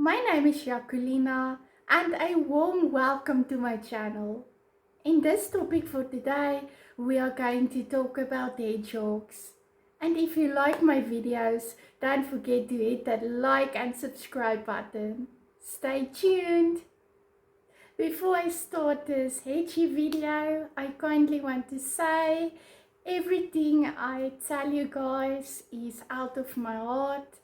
My name is Jacquelina and a warm welcome to my channel. In this topic for today, we are going to talk about hedgehogs. And if you like my videos, don't forget to hit that like and subscribe button. Stay tuned! Before I start this hedgie video, I kindly want to say everything I tell you guys is out of my heart.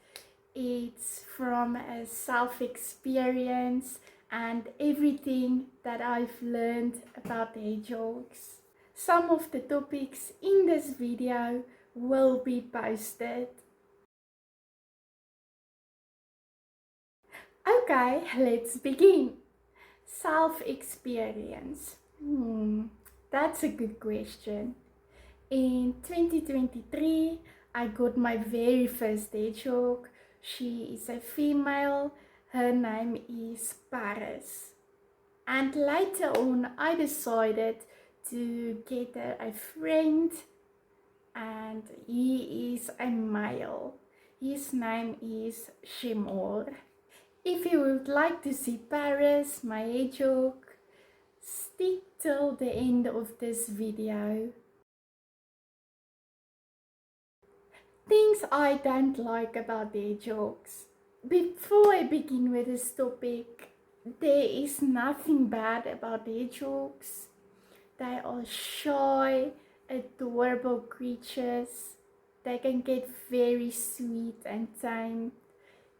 It's from a self-experience and everything that I've learned about hedgehogs. Some of the topics in this video will be posted. Okay, let's begin. Self-experience. That's a good question. In 2023, I got my very first hedgehog. She is a female. Her name is Paris. And later on, I decided to get her a friend, and he is a male. His name is Shimor. If you would like to see Paris, my hedgehog, stick till the end of this video. Things I don't like about hedgehogs. Before I begin with this topic, there is nothing bad about hedgehogs. They are shy, adorable creatures. They can get very sweet and tame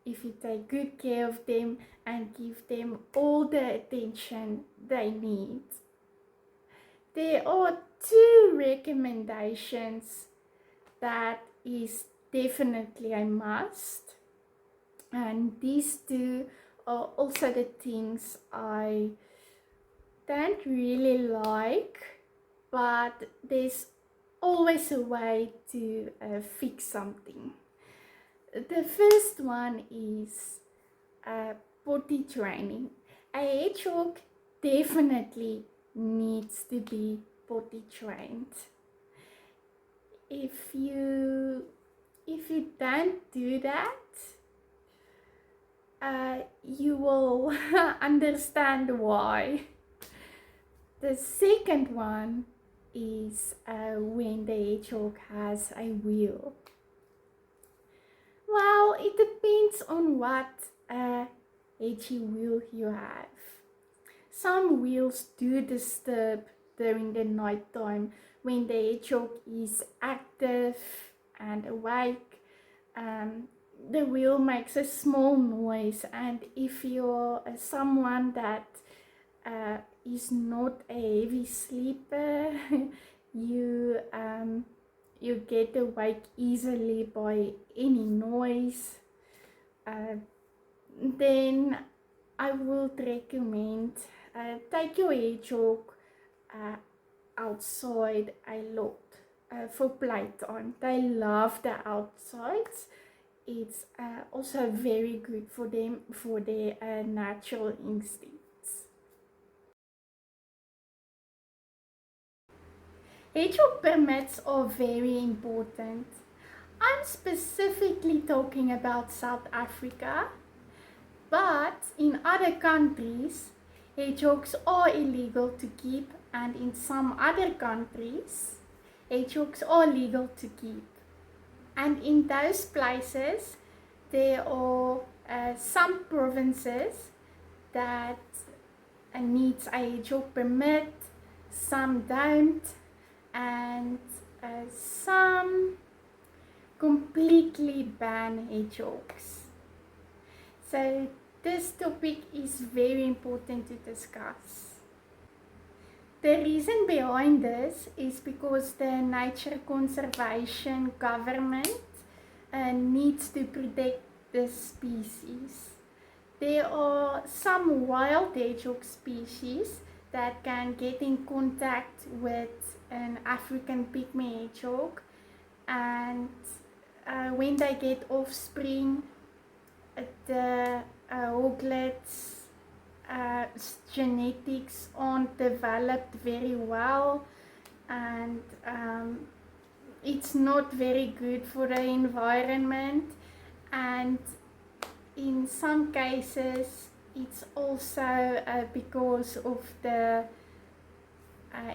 if you take good care of them and give them all the attention they need. There are two recommendations that is definitely a must, and these two are also the things I don't really like, but there's always a way to fix something. The first one is potty training. A hedgehog definitely needs to be potty trained. If you don't do that, you will understand why. The second one is when the hedgehog has a wheel. Well, it depends on what hedgie wheel you have. Some wheels do disturb during the night time when the hedgehog is active and awake. The wheel makes a small noise, and if you're someone that is not a heavy sleeper, you get awake easily by any noise. Then I would recommend take your hedgehog outside a lot for playtime. They love the outsides. It's also very good for them for their natural instincts. Hedgehog permits are very important. I'm specifically talking about South Africa, but in other countries, hedgehogs are illegal to keep, and in some other countries, hedgehogs are legal to keep. And in those places, there are some provinces that needs a hedgehog permit, some don't, and some completely ban hedgehogs. So this topic is very important to discuss. The reason behind this is because the nature conservation government needs to protect this species. There are some wild hedgehog species that can get in contact with an African pygmy hedgehog, and when they get offspring, the hoglets genetics aren't developed very well, and it's not very good for the environment, and in some cases it's also because of the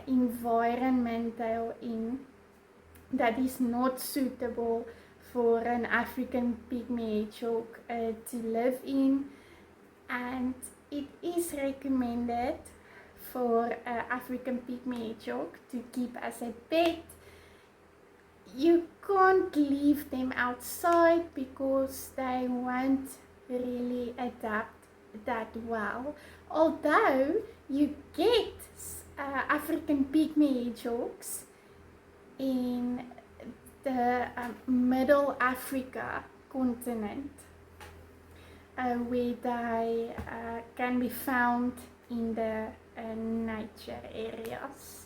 environment they are in that is not suitable for an African pygmy hedgehog to live in, and it is recommended for African pygmy hedgehog to keep as a pet. You can't leave them outside because they won't really adapt that well. Although you get African pygmy hedgehogs in the Middle Africa continent, where they can be found in the nature areas.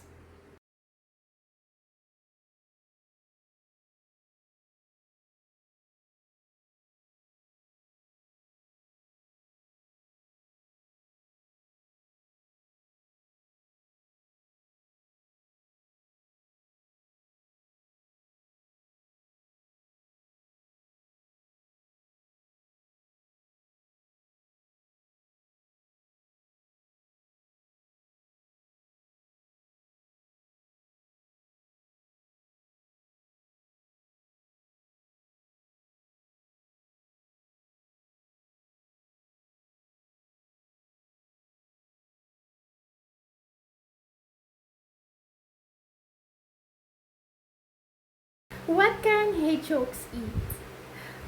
What can hedgehogs eat?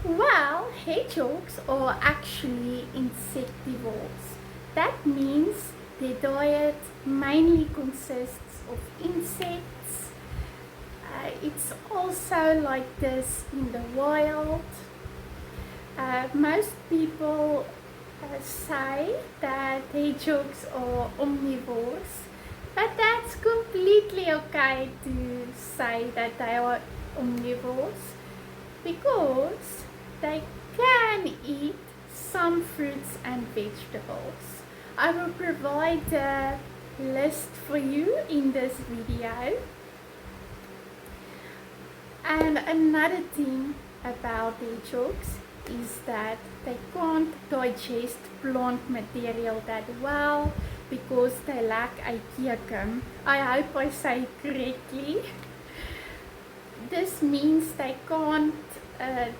Well, hedgehogs are actually insectivores. That means their diet mainly consists of insects. It's also like this in the wild. Most people say that hedgehogs are omnivores, but that's completely okay to say that they are omnivores because they can eat some fruits and vegetables. I will provide a list for you in this video. And another thing about hedgehogs is that they can't digest plant material that well because they lack a cecum. I hope I say it correctly. This means they can't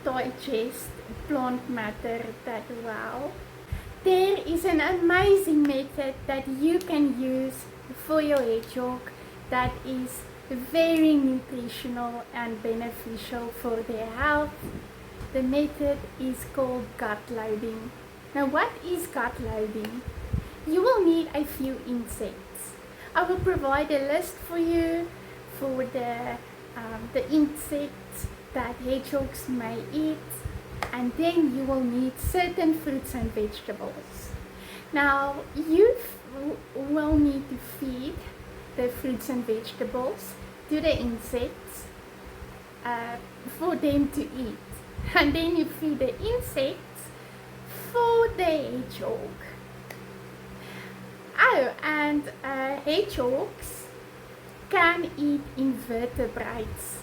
digest plant matter that well. There is an amazing method that you can use for your hedgehog that is very nutritional and beneficial for their health. The method is called gut loading. Now, what is gut loading? You will need a few insects. I will provide a list for you for the insects that hedgehogs may eat, and then you will need certain fruits and vegetables. Now, you will need to feed the fruits and vegetables to the insects for them to eat, and then you feed the insects for the hedgehog. Oh, and hedgehogs can eat invertebrates.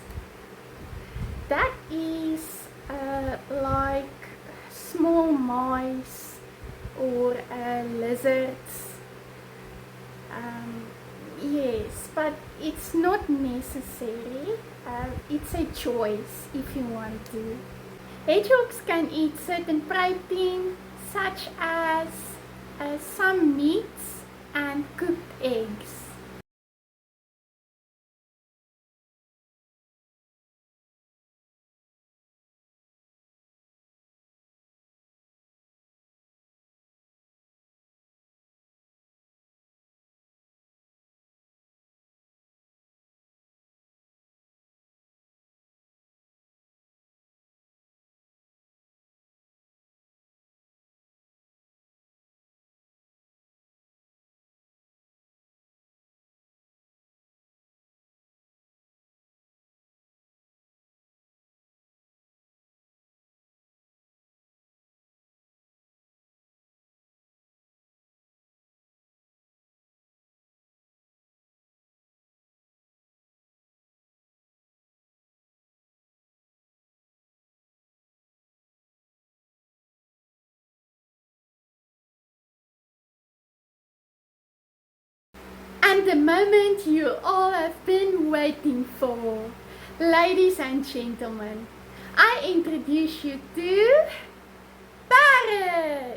That is like small mice or lizards. Yes, but it's not necessary. It's a choice if you want to. Hedgehogs can eat certain protein such as some meats and cooked eggs. And the moment you all have been waiting for. Ladies and gentlemen, I introduce you to Paris!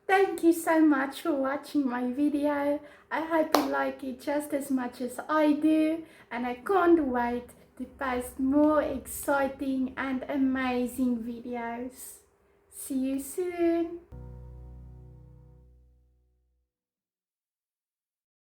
Thank you so much for watching my video. I hope you like it just as much as I do, and I can't wait to post more exciting and amazing videos. See you soon.